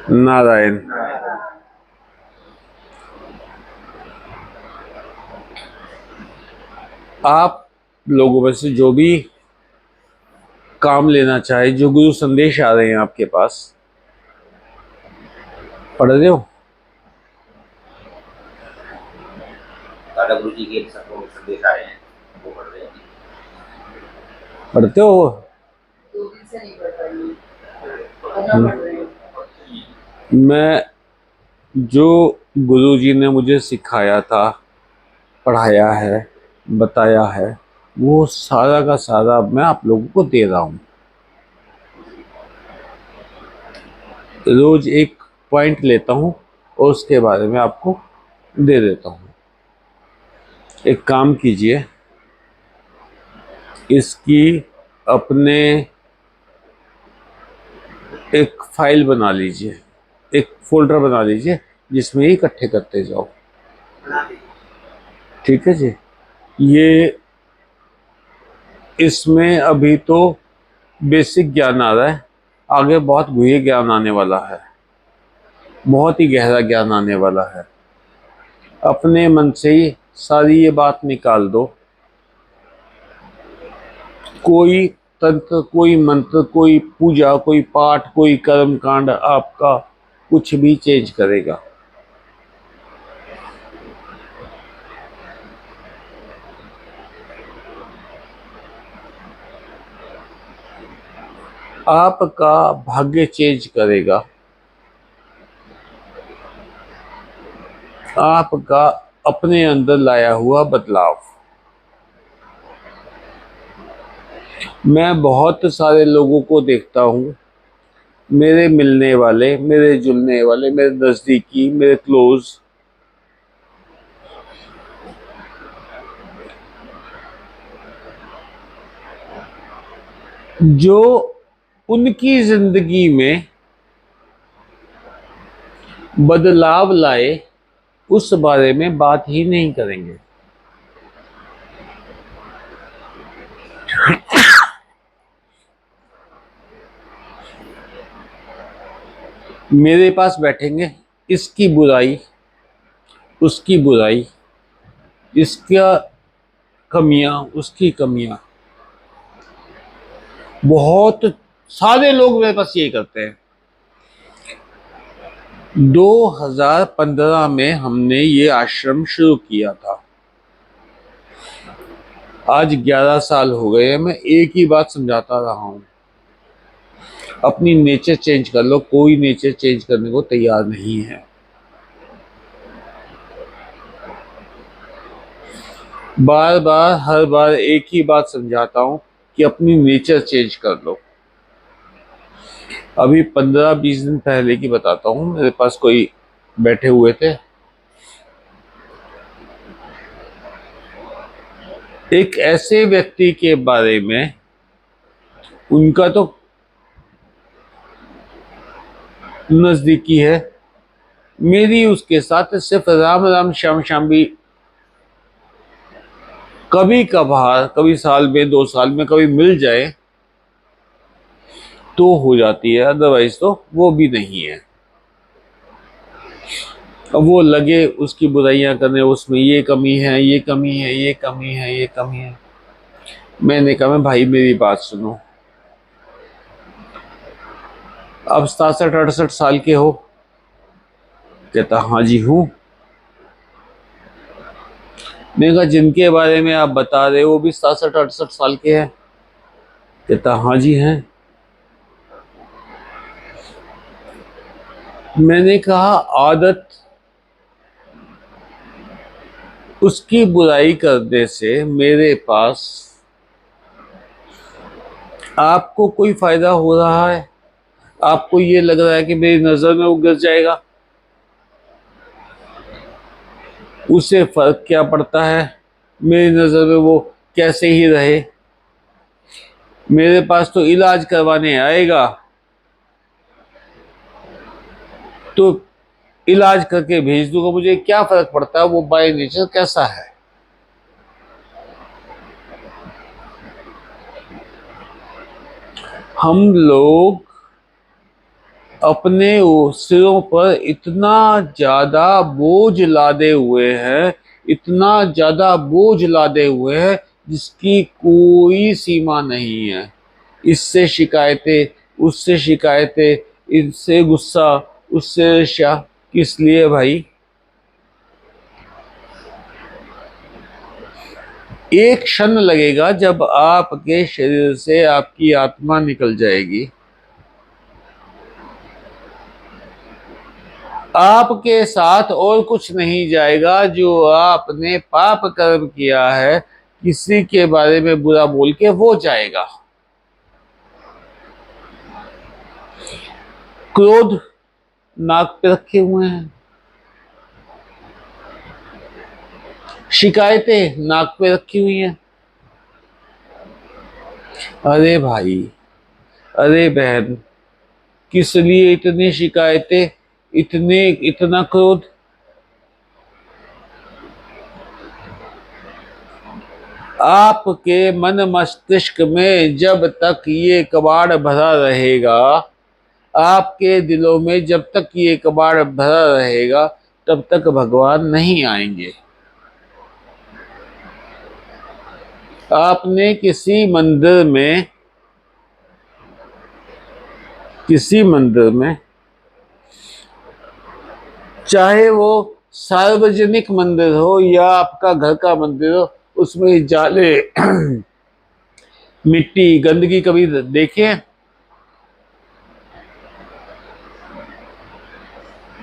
नारायण। आप लोगों में से जो भी काम लेना चाहे, जो गुरु संदेश आ रहे हैं आपके पास, पढ़ रहे हो? दादा गुरु जी के संदेश आए हैं, वो पढ़ रहे हैं। पढ़ते हो? 2 दिन से नहीं पढ़ रही, पढ़ना पड़ रही है। मैं जो गुरु जी ने मुझे सिखाया था, पढ़ाया है, बताया है, वो सारा का सारा मैं आप लोगों को दे रहा हूँ। रोज एक पॉइंट लेता हूँ और उसके बारे में आपको दे देता हूँ। एक काम कीजिए, इसकी अपने एक फाइल बना लीजिए, एक फोल्डर बना लीजिए जिसमें ही इकट्ठे करते जाओ। ठीक है जी। ये इसमें अभी तो बेसिक ज्ञान आ रहा है, आगे बहुत गुह्य ज्ञान आने वाला है, बहुत ही गहरा ज्ञान आने वाला है। अपने मन से ही सारी ये बात निकाल दो। कोई तंत्र, कोई मंत्र, कोई पूजा, कोई पाठ, कोई कर्म कांड आपका कुछ भी चेंज करेगा। आपका भाग्य चेंज करेगा, आपका अपने अंदर लाया हुआ बदलाव। मैं बहुत सारे लोगों को देखता हूँ, मेरे मिलने वाले, मेरे जुलने वाले, मेरे नजदीकी, मेरे क्लोज, जो उनकी जिंदगी में बदलाव लाए, उस बारे में बात ही नहीं करेंगे। मेरे पास बैठेंगे, इसकी बुराई, उसकी बुराई, इसका कमियां, उसकी कमियां, बहुत सारे लोग मेरे पास यही करते हैं। 2015 में हमने ये आश्रम शुरू किया था, आज 11 साल हो गए हैं। मैं एक ही बात समझाता रहा हूं, अपनी नेचर चेंज कर लो। कोई नेचर चेंज करने को तैयार नहीं है। बार बार, हर बार एक ही बात समझाता हूं कि अपनी नेचर चेंज कर लो। अभी 15-20 दिन पहले की बताता हूं। मेरे पास कोई बैठे हुए थे, एक ऐसे व्यक्ति के बारे में, उनका तो नजदीकी है, मेरी उसके साथ सिर्फ राम राम श्याम श्याम भी कभी कभार, कभी साल में, 2 साल में कभी मिल जाए तो हो जाती है, अदरवाइज तो वो भी नहीं है। अब वो लगे उसकी बुराइयां करने, उसमें ये कमी है, ये कमी है, ये कमी है, ये कमी है। मैंने कहा, मैं भाई मेरी बात सुनो, अब 67-68 साल के हो? कहता हाँ जी हूँ। मैंने कहा, जिनके बारे में आप बता रहे हो वो भी 67-68 साल के हैं? कहता हाँ जी हैं। मैंने कहा, आदत उसकी बुराई करने से मेरे पास आपको कोई फायदा हो रहा है? आपको ये लग रहा है कि मेरी नजर में वो गिर जाएगा? उससे फर्क क्या पड़ता है मेरी नजर में वो कैसे ही रहे? मेरे पास तो इलाज करवाने आएगा तो इलाज करके भेज दूंगा, मुझे क्या फर्क पड़ता है वो बाय नेचर कैसा है। हम लोग अपने सिरों पर इतना ज्यादा बोझ लादे हुए हैं, इतना ज्यादा बोझ लादे हुए हैं जिसकी कोई सीमा नहीं है। इससे शिकायतें, उससे शिकायतें, इससे गुस्सा, उससे ईर्ष्या। किस लिए भाई? एक क्षण लगेगा जब आपके शरीर से आपकी आत्मा निकल जाएगी, आपके साथ और कुछ नहीं जाएगा। जो आपने पाप कर्म किया है किसी के बारे में बुरा बोल के, वो जाएगा। क्रोध नाक पे रखे हुए हैं, शिकायतें नाक पे रखी हुई हैं। अरे भाई, अरे बहन, किस लिए इतनी शिकायतें, इतना क्रोध? आपके मन मस्तिष्क में जब तक ये कबाड़ भरा रहेगा, आपके दिलों में जब तक ये कबाड़ भरा रहेगा, तब तक भगवान नहीं आएंगे। आपने किसी मंदिर में, चाहे वो सार्वजनिक मंदिर हो या आपका घर का मंदिर हो, उसमें जाले मिट्टी गंदगी कभी देखे?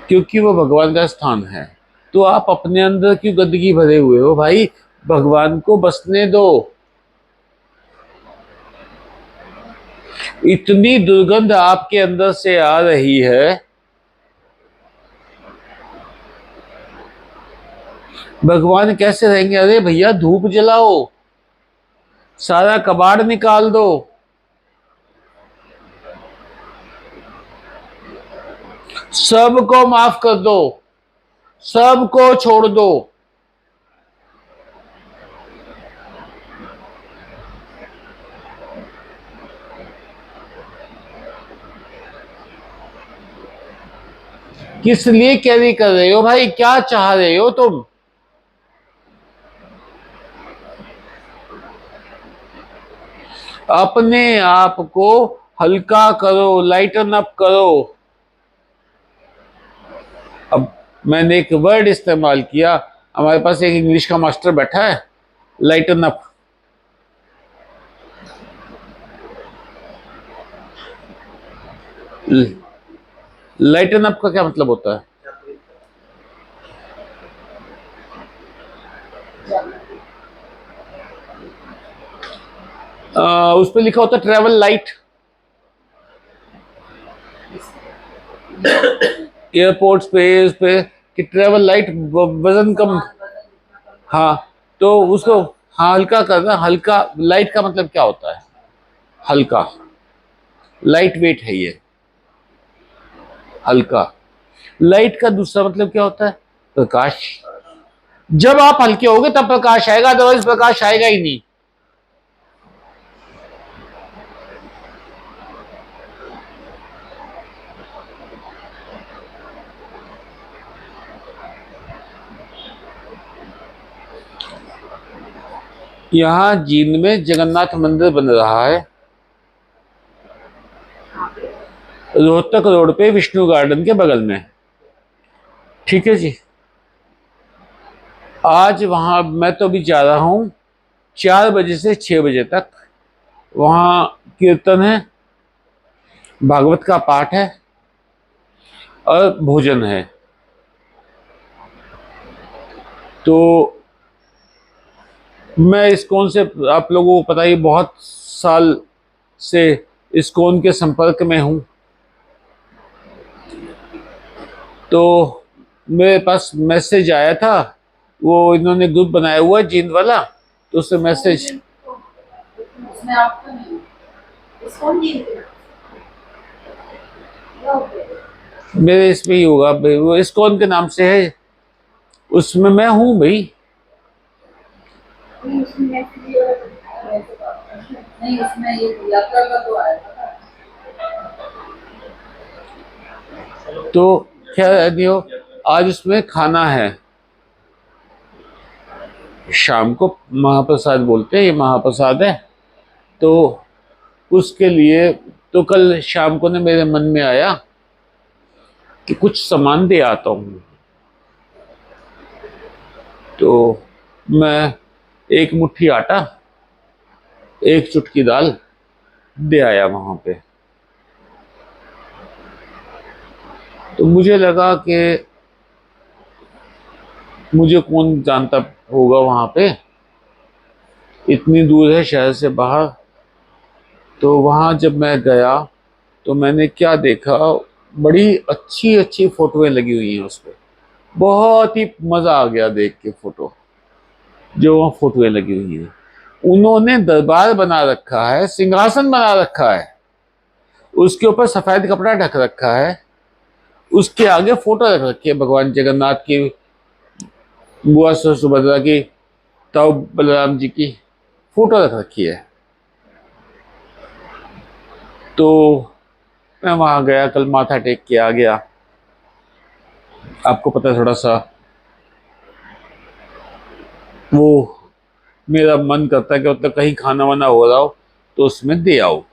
क्योंकि वो भगवान का स्थान है। तो आप अपने अंदर क्यों गंदगी भरे हुए हो भाई? भगवान को बसने दो। इतनी दुर्गंध आपके अंदर से आ रही है, भगवान कैसे रहेंगे? अरे भैया, धूप जलाओ, सारा कबाड़ निकाल दो, सबको माफ कर दो, सबको छोड़ दो। किस लिए कैरी कर रहे हो भाई? क्या चाह रहे हो तुम? अपने आप को हल्का करो, लाइटन अप करो। अब मैंने एक वर्ड इस्तेमाल किया, हमारे पास एक इंग्लिश का मास्टर बैठा है, लाइटन अप। लाइटन अप का क्या मतलब होता है? उस पर लिखा होता है ट्रेवल लाइट। एयरपोर्ट्स पे, उस पे कि ट्रेवल लाइट, वजन कम। हाँ, तो उसको, हाँ, हल्का करना। हल्का, लाइट का मतलब क्या होता है? हल्का, लाइट वेट है ये, हल्का। लाइट का दूसरा मतलब क्या होता है? प्रकाश। जब आप हल्के होगे तब प्रकाश आएगा, अदरवाइज प्रकाश आएगा ही नहीं। यहाँ जींद में जगन्नाथ मंदिर बन रहा है, रोहतक रोड पे, विष्णु गार्डन के बगल में। ठीक है जी। आज वहां मैं तो अभी जा रहा हूँ, 4 बजे से 6 बजे तक वहां कीर्तन है, भागवत का पाठ है और भोजन है। तो मैं इस्कॉन से, आप लोगों को पता ही, बहुत साल से इस्कॉन के संपर्क में हूँ। तो मेरे पास मैसेज आया था, वो इन्होंने ग्रुप बनाया हुआ है जींद वाला, तो उससे मैसेज, उसमें आपका नहीं, इसको नहीं मेरे इसमें ही होगा भाई, वो इस्कॉन के नाम से है, उसमें मैं हूँ भाई। नहीं, उसमें ये यात्रा का तो आया था। तो खैर नहीं हो, आज उसमें खाना है, शाम को महाप्रसाद बोलते हैं, ये महाप्रसाद है। तो उसके लिए तो कल शाम को ने मेरे मन में आया कि कुछ सामान दे आता हूँ। तो मैं एक मुट्ठी आटा, एक चुटकी दाल दे आया वहां पे। तो मुझे लगा कि मुझे कौन जानता होगा वहां पे, इतनी दूर है शहर से बाहर। तो वहां जब मैं गया तो मैंने क्या देखा, बड़ी अच्छी अच्छी फोटोएं लगी हुई हैं उस पर। बहुत ही मजा आ गया देख के फोटो, जो वहाँ फोटोएं लगी हुई हैं। उन्होंने दरबार बना रखा है, सिंहासन बना रखा है, उसके ऊपर सफेद कपड़ा ढक रखा है, उसके आगे फोटो रख रखी है भगवान जगन्नाथ की, बुआ सुभद्रा की, ताऊ बलराम जी की फोटो रख रखी है। तो मैं वहां गया, कल माथा टेक के आ गया। आपको पता है, थोड़ा सा वो मेरा मन करता है कि मतलब कहीं खाना वाना हो रहा हो तो उसमें दे आओ।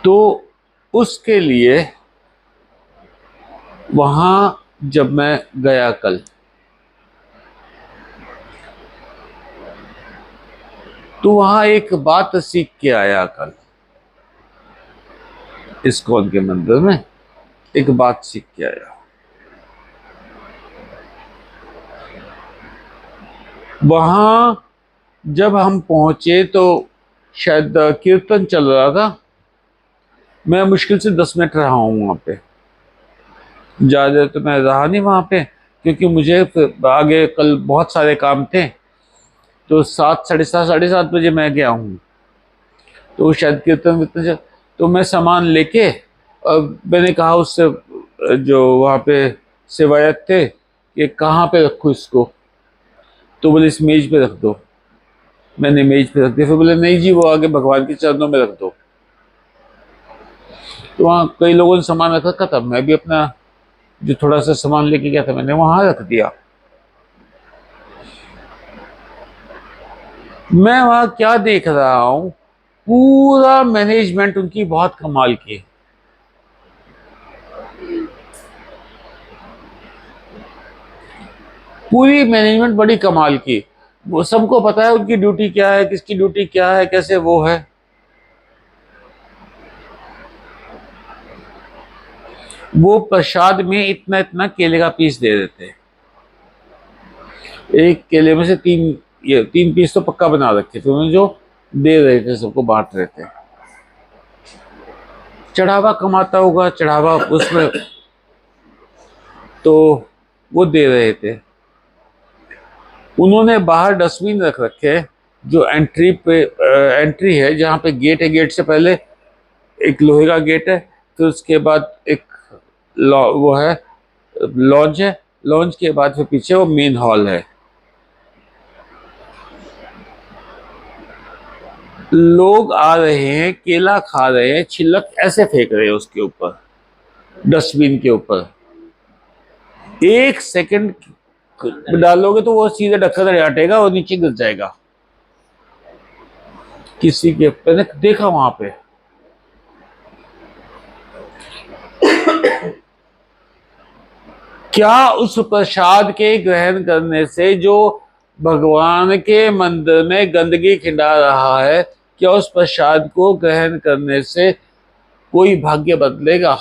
तो उसके लिए वहां जब मैं गया कल, तो वहां एक बात सीख के आया कल, इस्कॉन के मंदिर में एक बात सीख के आया। वहां जब हम पहुंचे तो शायद कीर्तन चल रहा था। मैं मुश्किल से 10 मिनट रहा हूं वहां पे, ज्यादा देर तो मैं रहा नहीं वहां पे, क्योंकि मुझे फिर आगे कल बहुत सारे काम थे। तो 7, साढ़े सात बजे मैं गया हूँ। तो शायद कीर्तन विर्तन तो मैं सामान लेके, और मैंने कहा उससे जो वहाँ पे सेवायत थे कि कहाँ पे रखूँ इसको। तो बोले इस मेज पे रख दो। मैंने मेज पे रख दिया। फिर बोले नहीं जी, वो आगे भगवान के चरणों में रख दो। तो वहाँ कई लोगों ने सामान रख रखा था, मैं भी अपना जो थोड़ा सा सामान लेके गया था मैंने वहां रख दिया। मैं वहां क्या देख रहा हूँ, पूरा मैनेजमेंट उनकी बहुत कमाल की। पूरी मैनेजमेंट बड़ी कमाल की। वो सबको पता है उनकी ड्यूटी क्या है, किसकी ड्यूटी क्या है, कैसे वो है। वो प्रसाद में इतना इतना केले का पीस दे देते हैं। एक केले में से ये 3 पीस तो पक्का बना रखे थे उन्होंने, जो दे रहे थे सबको, बांट रहे थे। चढ़ावा कमाता होगा, चढ़ावा उसमें, तो वो दे रहे थे। उन्होंने बाहर डस्टबिन रख रखे हैं, जो एंट्री है, जहाँ पे गेट है, गेट से पहले एक लोहे का गेट है, फिर उसके बाद एक वो है लॉन्च है, लॉन्च के बाद फिर पीछे वो मेन हॉल है। लोग आ रहे हैं, केला खा रहे हैं, छिलक ऐसे फेंक रहे हैं उसके ऊपर, डस्टबिन के ऊपर। 1 सेकंड डालोगे तो वो सीधे ढक्कन हटेगा और नीचे गिर जाएगा। किसी के मैंने देखा वहां पे। क्या उस प्रसाद के ग्रहण करने से, जो भगवान के मंदिर में गंदगी खिंडा रहा है, क्या उस प्रसाद को ग्रहण करने से कोई भाग्य बदलेगा?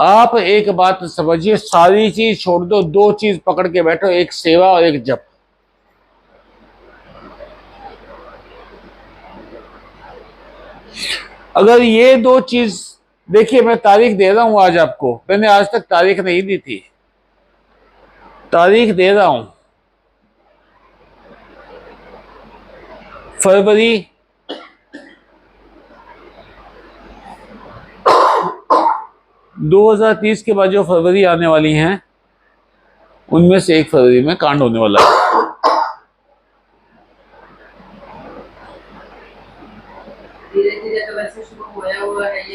आप एक बात समझिए, सारी चीज छोड़ दो, 2 चीज पकड़ के बैठो, एक सेवा और एक जप। अगर ये 2 चीज, देखिए मैं तारीख दे रहा हूं आज आपको, मैंने आज तक तारीख नहीं दी थी, तारीख दे रहा हूं। फरवरी 2030 के बाद जो फरवरी आने वाली हैं, उनमें से 1 फरवरी में कांड होने वाला है।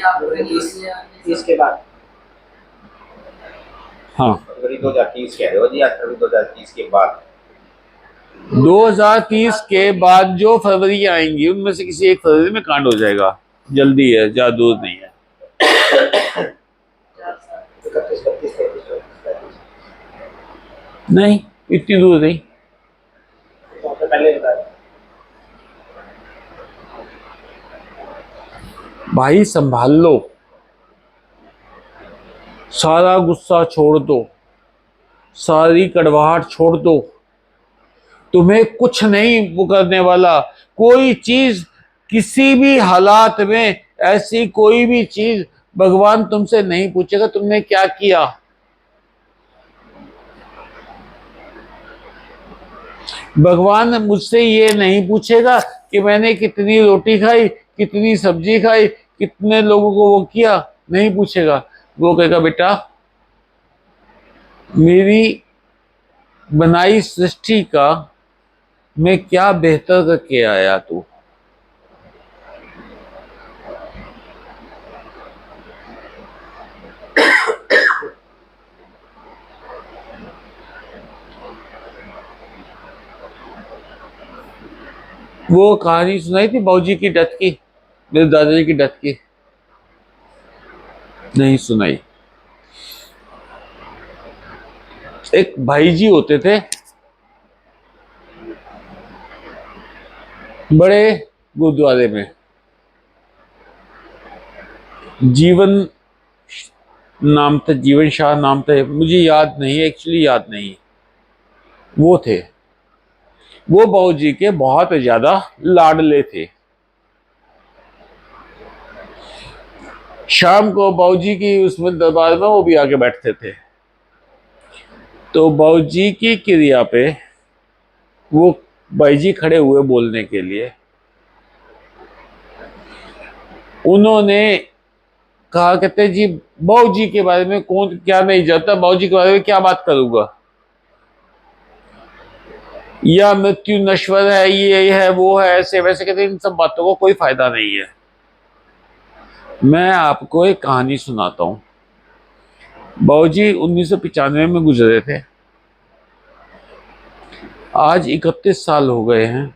आप बोल रहे हैं इसलिए 30 के बाद हाँ, फरवरी 2030 कह रहे हो जी, आज फरवरी 2030 के बाद 2030 के बाद जो फरवरी आएंगी उनमें से किसी एक फरवरी में कांड हो जाएगा। जल्दी है, ज्यादा दूर नहीं है। 31, 32, 33, 34, नहीं, इतनी दूर नहीं। तो आपने पहले बताया। भाई संभाल लो, सारा गुस्सा छोड़ दो, सारी कड़वाहट छोड़ दो। तुम्हें कुछ नहीं वो करने वाला। कोई चीज किसी भी हालात में, ऐसी कोई भी चीज भगवान तुमसे नहीं पूछेगा तुमने क्या किया। भगवान मुझसे ये नहीं पूछेगा कि मैंने कितनी रोटी खाई, कितनी सब्जी खाई, कितने लोगों को वो किया, नहीं पूछेगा। वो कहेगा बेटा मेरी बनाई सृष्टि का मैं क्या बेहतर करके आया तू। वो कहानी सुनाई थी बाबूजी की डेथ की, मेरे दादाजी की डेथ की? नहीं सुनाई। एक भाई जी होते थे, बड़े गुरुद्वारे में, जीवन नाम था, जीवन शाह नाम था, मुझे याद नहीं, एक्चुअली याद नहीं। वो थे, वो बाबूजी के बहुत ज्यादा लाडले थे। शाम को बाबूजी की उसमें दरबार में वो भी आके बैठते थे। तो बाबूजी की क्रिया पे वो भाई जी खड़े हुए बोलने के लिए। उन्होंने कहा, कहते जी बाबूजी के बारे में कौन क्या नहीं जानता, बाबूजी के बारे में क्या बात करूंगा, या मृत्यु नश्वर है, ये है वो है, ऐसे वैसे। कहते इन सब बातों को कोई फायदा नहीं है। मैं आपको एक कहानी सुनाता हूं। बाबूजी 1995 में गुजरे थे। आज 31 साल हो गए हैं।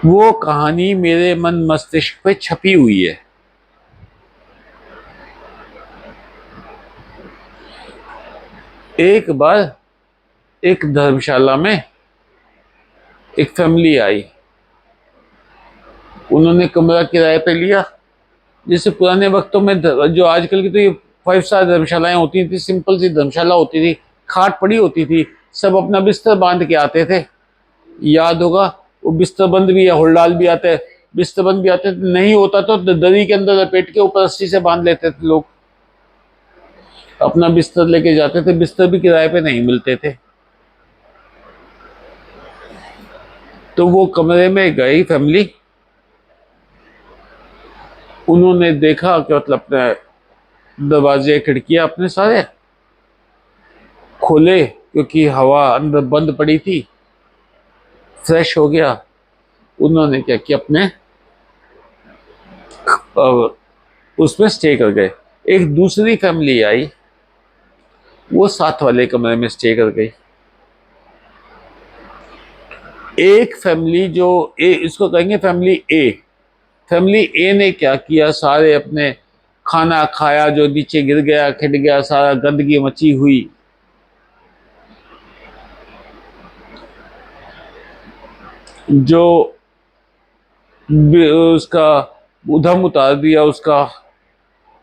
वो कहानी मेरे मन मस्तिष्क पे छपी हुई है। एक बार एक धर्मशाला में एक फैमिली आई। उन्होंने कमरा किराए पे लिया। जैसे पुराने वक्तों में जो आजकल की तो ये 5 स्टार धर्मशालाएं होती थी, सिंपल सी धर्मशाला होती थी, खाट पड़ी होती थी, सब अपना बिस्तर बांध के आते थे। याद होगा, वो बिस्तर बंद भी है, होलडाल भी आते हैं, बिस्तर बंद भी आते थे। नहीं होता तो दरी के अंदर लपेट के ऊपर रस्सी से बांध लेते थे लोग, अपना बिस्तर लेके जाते थे। बिस्तर भी किराए पे नहीं मिलते थे। तो वो कमरे में गई फैमिली। उन्होंने देखा कि मतलब अपने दरवाजे खिड़कियां अपने सारे खोले, क्योंकि हवा अंदर बंद पड़ी थी। फ्रेश हो गया। उन्होंने क्या किया, अपने उसमें स्टे कर गए। एक दूसरी फैमिली आई, वो साथ वाले कमरे में स्टे कर गई। एक फैमिली जो इसको कहेंगे फैमिली ए, फैमिली ए ने क्या किया, सारे अपने खाना खाया जो नीचे गिर गया, खिट गया, सारा गंदगी मची हुई। जो उसका उधम उतार दिया, उसका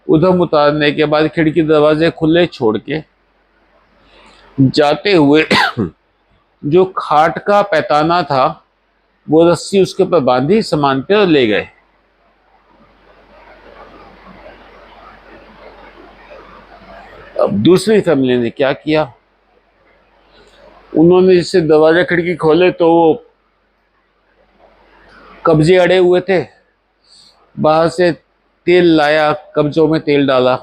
उधम उतारने के बाद खिड़की दरवाजे खुले छोड़ के जाते हुए जो खाट का पैताना था वो रस्सी उसके ऊपर बांधी, सामान पे और ले गए। अब दूसरी फैमिली ने क्या किया, उन्होंने जैसे दरवाजा खिड़की खोले तो वो कब्जे अड़े हुए थे। बाहर से तेल लाया, कब्जों में तेल डाला।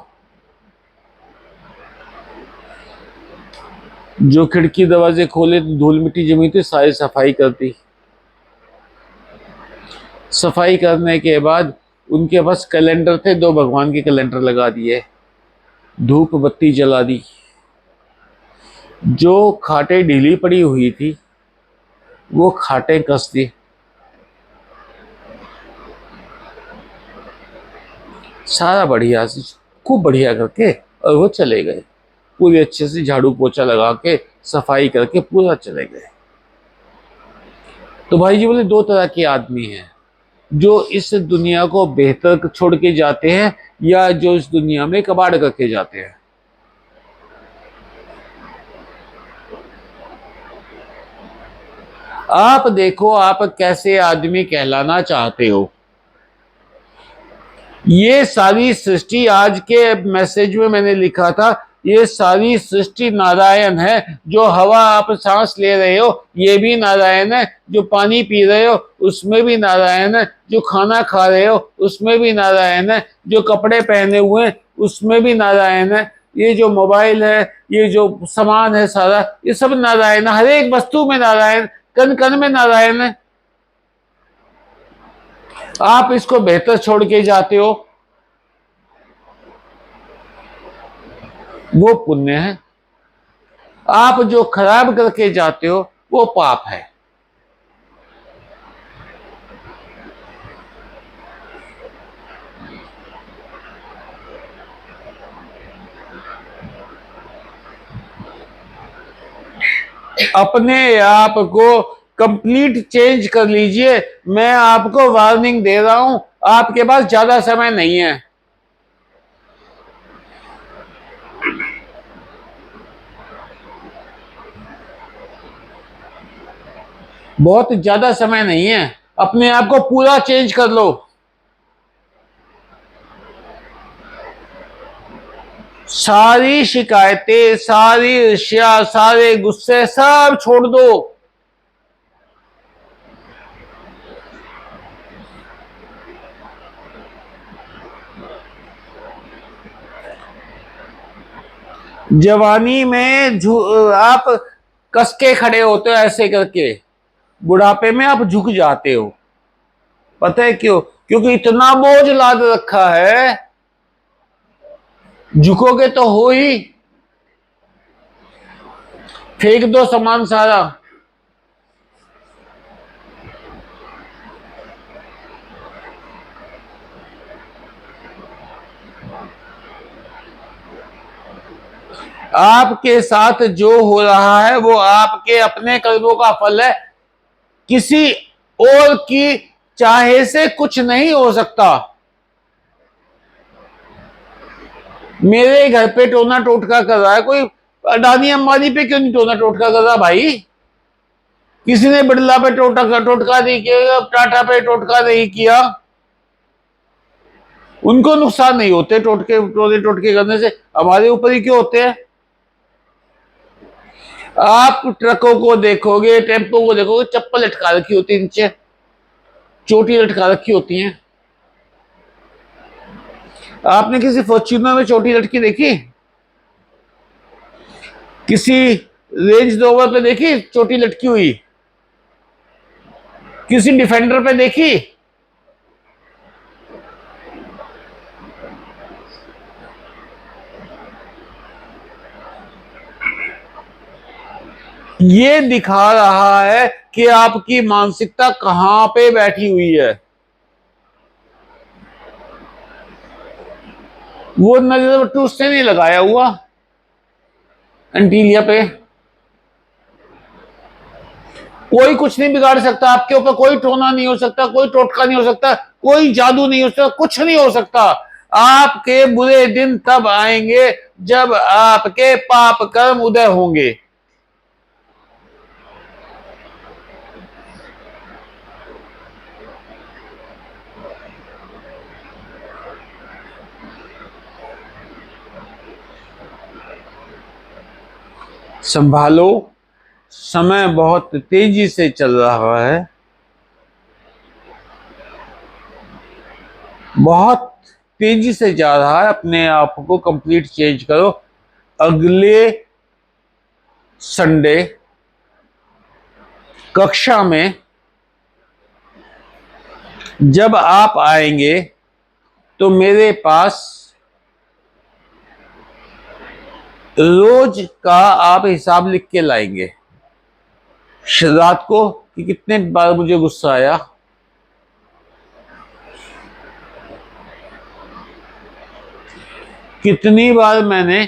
जो खिड़की दरवाजे खोले तो धूल मिट्टी जमी थी, सारी सफाई कर दी। सफाई करने के बाद उनके पास कैलेंडर थे, 2 भगवान के कैलेंडर लगा दिए, धूप बत्ती जला दी। जो खाटें ढीली पड़ी हुई थी वो खाटें कस दी। सारा बढ़िया से, खूब बढ़िया करके, और वो चले गए। पूरे अच्छे से झाड़ू पोछा लगा के, सफाई करके पूरा चले गए। तो भाई जी बोले 2 तरह के आदमी हैं, जो इस दुनिया को बेहतर छोड़ के जाते हैं या जो इस दुनिया में कबाड़ करके जाते हैं। आप देखो आप कैसे आदमी कहलाना चाहते हो। ये सारी सृष्टि, आज के मैसेज में मैंने लिखा था, ये सारी सृष्टि नारायण है। जो हवा आप सांस ले रहे हो ये भी नारायण है, जो पानी पी रहे हो उसमें भी नारायण है, जो खाना खा रहे हो उसमें भी नारायण है, जो कपड़े पहने हुए हैं उसमें भी नारायण है, ये जो मोबाइल है, ये जो सामान है सारा, ये सब नारायण है। हर एक वस्तु में नारायण, कण कण में नारायण है। आप इसको बेहतर छोड़ के जाते हो, वो पुण्य है। आप जो खराब करके जाते हो वो पाप है। अपने आप को कंप्लीट चेंज कर लीजिए। मैं आपको वार्निंग दे रहा हूं, आपके पास ज्यादा समय नहीं है। बहुत ज्यादा समय नहीं है, अपने आप को पूरा चेंज कर लो। सारी शिकायतें, सारी ईर्ष्या, सारे गुस्से सब छोड़ दो। जवानी में आप कस के खड़े होते हो ऐसे करके, बुढ़ापे में आप झुक जाते हो। पता है क्यों? क्योंकि इतना बोझ लाद रखा है, झुकोगे तो हो ही। फेंक दो सामान सारा। आपके साथ जो हो रहा है वो आपके अपने कर्मों का फल है, किसी और की चाहे से कुछ नहीं हो सकता। मेरे घर पे टोना टोटका कर रहा है कोई, अडानी अंबानी पे क्यों नहीं टोना टोटका कर रहा भाई? किसी ने बिरला पे टोटका नहीं किया, टाटा पे टोटका नहीं किया। उनको नुकसान नहीं होते टोटके करने से, हमारे ऊपर ही क्यों होते हैं? आप ट्रकों को देखोगे, टेम्पो को देखोगे, चप्पल लटका रखी होती है नीचे, चोटी लटका रखी होती है। आपने किसी फॉर्च्यूनर में चोटी लटकी देखी? किसी रेंज रोवर पे देखी चोटी लटकी हुई? किसी डिफेंडर पे देखी? ये दिखा रहा है कि आपकी मानसिकता कहां पे बैठी हुई है। वो नजर बट्टू उससे नहीं लगाया हुआ एंटीलिया पे। कोई कुछ नहीं बिगाड़ सकता आपके ऊपर, कोई टोना नहीं हो सकता, कोई टोटका नहीं हो सकता, कोई जादू नहीं हो सकता, कुछ नहीं हो सकता। आपके बुरे दिन तब आएंगे जब आपके पाप कर्म उदय होंगे। संभालो, समय बहुत तेजी से चल रहा है, बहुत तेजी से जा रहा है। अपने आप को कंप्लीट चेंज करो। अगले संडे कक्षा में जब आप आएंगे तो मेरे पास रोज का आप हिसाब लिख के लाएंगे रात को कि कितने बार मुझे गुस्सा आया, कितनी बार मैंने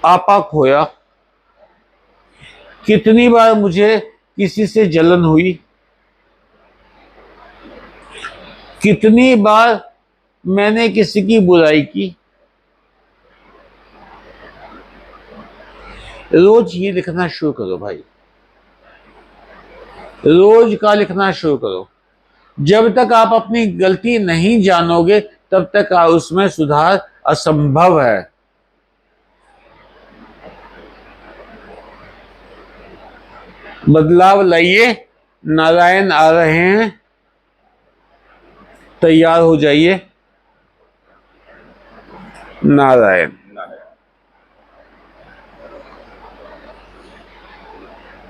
आपा खोया, कितनी बार मुझे किसी से जलन हुई, कितनी बार मैंने किसी की बुराई की। रोज ये लिखना शुरू करो भाई, रोज का लिखना शुरू करो। जब तक आप अपनी गलती नहीं जानोगे तब तक उसमें सुधार असंभव है। बदलाव लाइए, नारायण आ रहे हैं, तैयार हो जाइए। नारायण।